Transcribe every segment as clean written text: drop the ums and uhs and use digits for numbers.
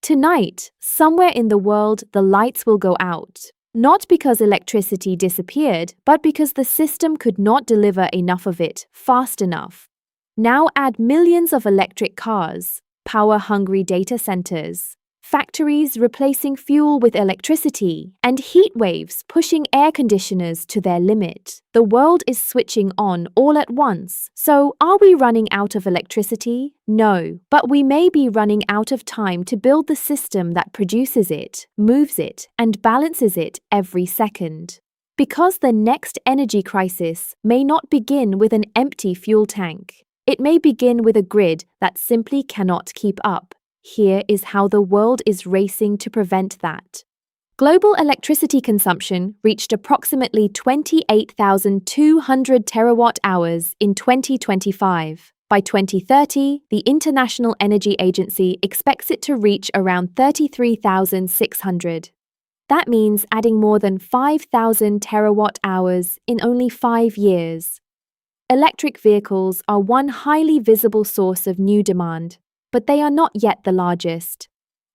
Tonight, somewhere in the world, the lights will go out. Not because electricity disappeared, but because the system could not deliver enough of it fast enough. Now add millions of electric cars, power-hungry data centers, factories replacing fuel with electricity, and heat waves pushing air conditioners to their limit. The world is switching on all at once. So, are we running out of electricity? No, but we may be running out of time to build the system that produces it, moves it, and balances it every second. Because the next energy crisis may not begin with an empty fuel tank. It may begin with a grid that simply cannot keep up. Here is how the world is racing to prevent that. Global electricity consumption reached approximately 28,200 terawatt-hours in 2025. By 2030, the International Energy Agency expects it to reach around 33,600. That means adding more than 5,000 terawatt-hours in only 5 years. Electric vehicles are one highly visible source of new demand, but they are not yet the largest.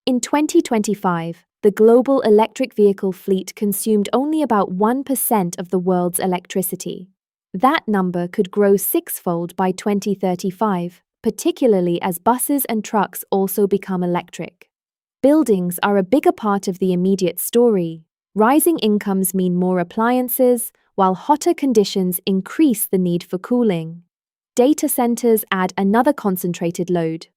In 2025, the global electric vehicle fleet consumed only about 1% of the world's electricity. That number could grow sixfold by 2035, particularly as buses and trucks also become electric. Buildings are a bigger part of the immediate story. Rising incomes mean more appliances, while hotter conditions increase the need for cooling. Data centers add another concentrated load.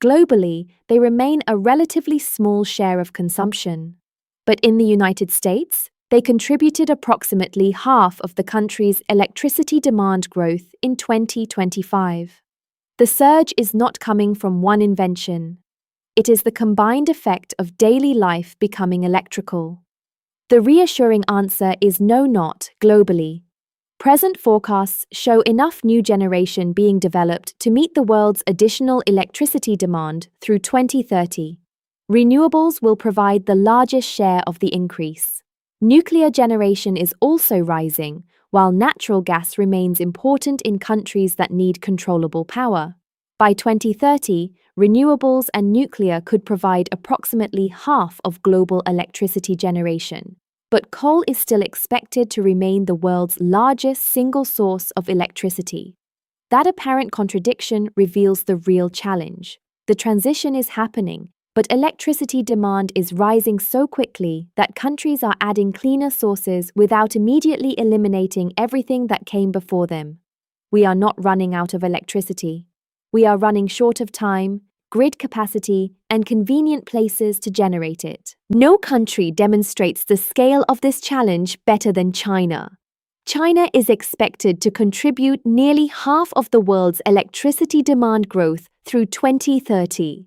Globally, they remain a relatively small share of consumption. But in the United States, they contributed approximately half of the country's electricity demand growth in 2025. The surge is not coming from one invention. It is the combined effect of daily life becoming electrical. The reassuring answer is no, not globally. Present forecasts show enough new generation being developed to meet the world's additional electricity demand through 2030. Renewables will provide the largest share of the increase. Nuclear generation is also rising, while natural gas remains important in countries that need controllable power. By 2030, renewables and nuclear could provide approximately half of global electricity generation. But coal is still expected to remain the world's largest single source of electricity. That apparent contradiction reveals the real challenge. The transition is happening, but electricity demand is rising so quickly that countries are adding cleaner sources without immediately eliminating everything that came before them. We are not running out of electricity. We are running short of time, grid capacity, and convenient places to generate it. No country demonstrates the scale of this challenge better than China. China is expected to contribute nearly half of the world's electricity demand growth through 2030.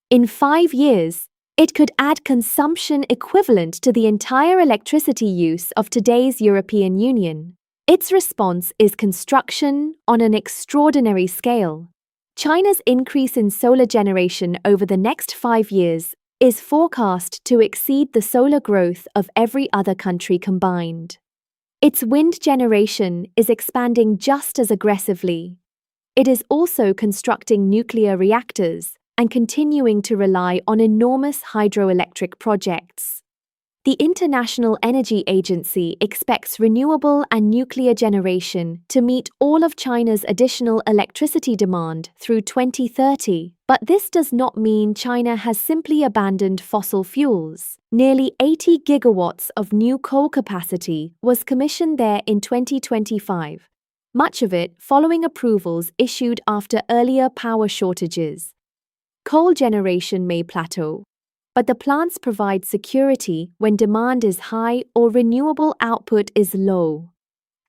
In 5 years, it could add consumption equivalent to the entire electricity use of today's European Union. Its response is construction on an extraordinary scale. China's increase in solar generation over the next 5 years is forecast to exceed the solar growth of every other country combined. Its wind generation is expanding just as aggressively. It is also constructing nuclear reactors and continuing to rely on enormous hydroelectric projects. The International Energy Agency expects renewable and nuclear generation to meet all of China's additional electricity demand through 2030. But this does not mean China has simply abandoned fossil fuels. Nearly 80 gigawatts of new coal capacity was commissioned there in 2025, much of it following approvals issued after earlier power shortages. Coal generation may plateau, but the plants provide security when demand is high or renewable output is low.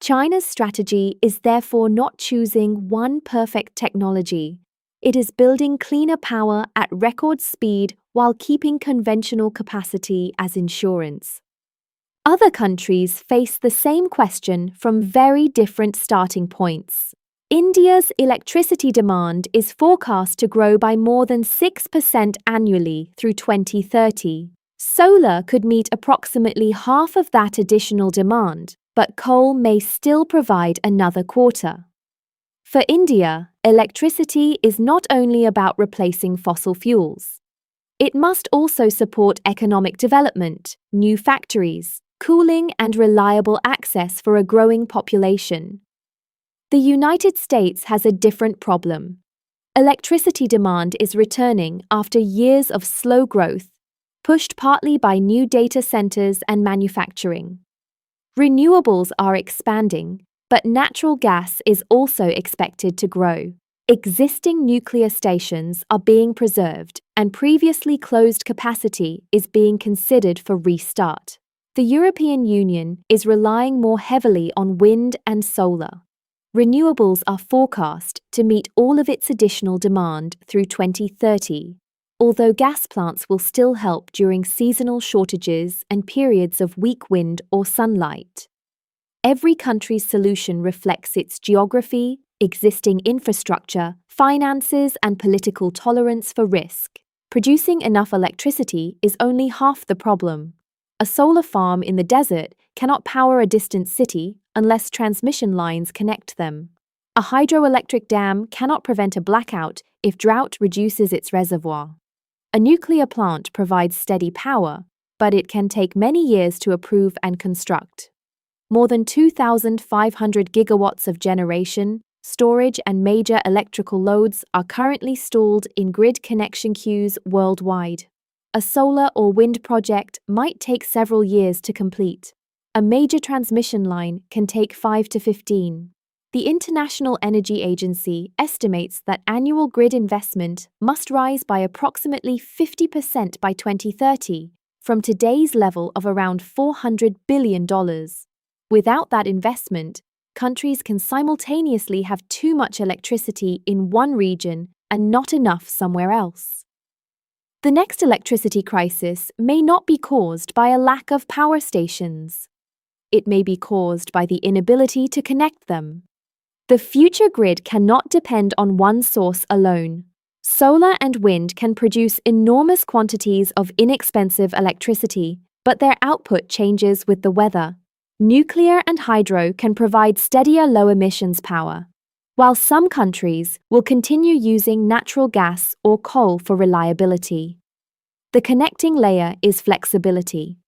China's strategy is therefore not choosing one perfect technology. It is building cleaner power at record speed while keeping conventional capacity as insurance. Other countries face the same question from very different starting points. India's electricity demand is forecast to grow by more than 6% annually through 2030. Solar could meet approximately half of that additional demand, but coal may still provide another quarter. For India, electricity is not only about replacing fossil fuels. It must also support economic development, new factories, cooling, and reliable access for a growing population. The United States has a different problem. Electricity demand is returning after years of slow growth, pushed partly by new data centers and manufacturing. Renewables are expanding, but natural gas is also expected to grow. Existing nuclear stations are being preserved, and previously closed capacity is being considered for restart. The European Union is relying more heavily on wind and solar. Renewables are forecast to meet all of its additional demand through 2030, although gas plants will still help during seasonal shortages and periods of weak wind or sunlight. Every country's solution reflects its geography, existing infrastructure, finances, and political tolerance for risk. Producing enough electricity is only half the problem. A solar farm in the desert cannot power a distant city unless transmission lines connect them. A hydroelectric dam cannot prevent a blackout if drought reduces its reservoir. A nuclear plant provides steady power, but it can take many years to approve and construct. More than 2,500 gigawatts of generation, storage, and major electrical loads are currently stalled in grid connection queues worldwide. A solar or wind project might take several years to complete. A major transmission line can take 5 to 15. The International Energy Agency estimates that annual grid investment must rise by approximately 50% by 2030, from today's level of around $400 billion. Without that investment, countries can simultaneously have too much electricity in one region and not enough somewhere else. The next electricity crisis may not be caused by a lack of power stations. It may be caused by the inability to connect them. The future grid cannot depend on one source alone. Solar and wind can produce enormous quantities of inexpensive electricity, but their output changes with the weather. Nuclear and hydro can provide steadier low-emissions power, while some countries will continue using natural gas or coal for reliability. The connecting layer is flexibility.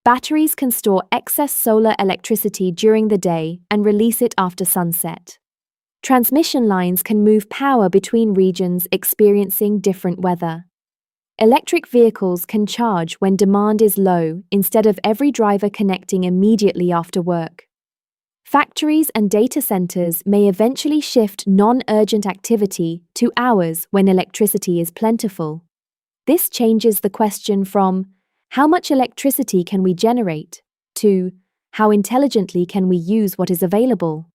Batteries can store excess solar electricity during the day and release it after sunset. Transmission lines can move power between regions experiencing different weather. Electric vehicles can charge when demand is low instead of every driver connecting immediately after work. Factories and data centers may eventually shift non-urgent activity to hours when electricity is plentiful. This changes the question from how much electricity can we generate to how intelligently can we use what is available.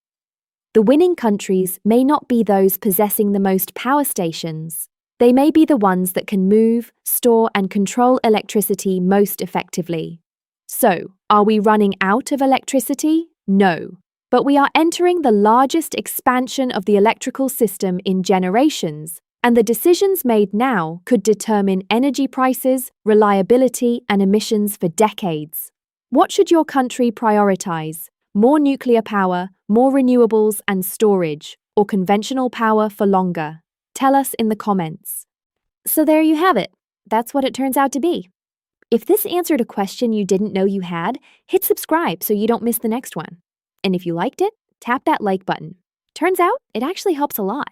The winning countries may not be those possessing the most power stations. They may be the ones that can move, store, and control electricity most effectively. So, are we running out of electricity? No. But we are entering the largest expansion of the electrical system in generations, and the decisions made now could determine energy prices, reliability, and emissions for decades. What should your country prioritize? More nuclear power, more renewables and storage, or conventional power for longer? Tell us in the comments. So there you have it. That's what it turns out to be. If this answered a question you didn't know you had, hit subscribe so you don't miss the next one. And if you liked it, tap that like button. Turns out, it actually helps a lot.